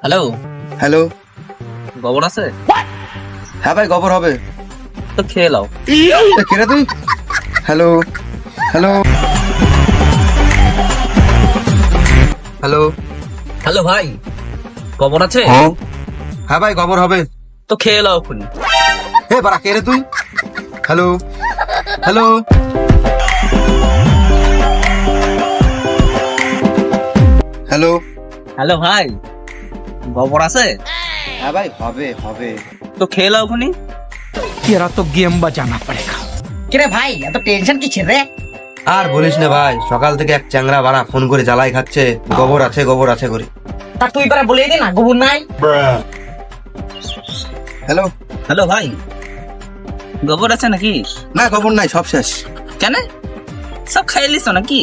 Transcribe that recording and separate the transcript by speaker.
Speaker 1: Hello,
Speaker 2: hello.
Speaker 1: গোবর আছে?
Speaker 2: হ্যাঁ ভাই, গোবর হবে।
Speaker 1: তো খেয়ে লাও।
Speaker 2: কে রে তুই? Hello hello hello.
Speaker 1: হ্যালো ভাই, গোবর আছে?
Speaker 2: হ্যাঁ ভাই, গোবর হবে।
Speaker 1: তো খেয়ে লাও এখন।
Speaker 2: হে বাড়া, কে রে তুই? Hello hello hello.
Speaker 1: হ্যালো ভাই, গোবর আছে?
Speaker 2: হ্যাঁ ভাই, হবে হবে।
Speaker 1: তো খেয়ে লাও এখনই।
Speaker 3: तेरा तो गेम बजाना पड़ेगा।
Speaker 4: কিরে ভাই এত টেনশন কিসের রে?
Speaker 2: আর বলিস না ভাই, সকাল থেকে এক চ্যাংরা বাড়া ফোন করে জ্বালাই খাচ্ছে, গোবর আছে করে।
Speaker 4: তা তুই পারে বলে দে না গোবর নাই।
Speaker 2: হ্যালো।
Speaker 1: হ্যালো ভাই, গোবর আছে নাকি?
Speaker 2: না, গোবর নাই, সব শেষ।
Speaker 1: কেন? সব খাই লিস নাকি?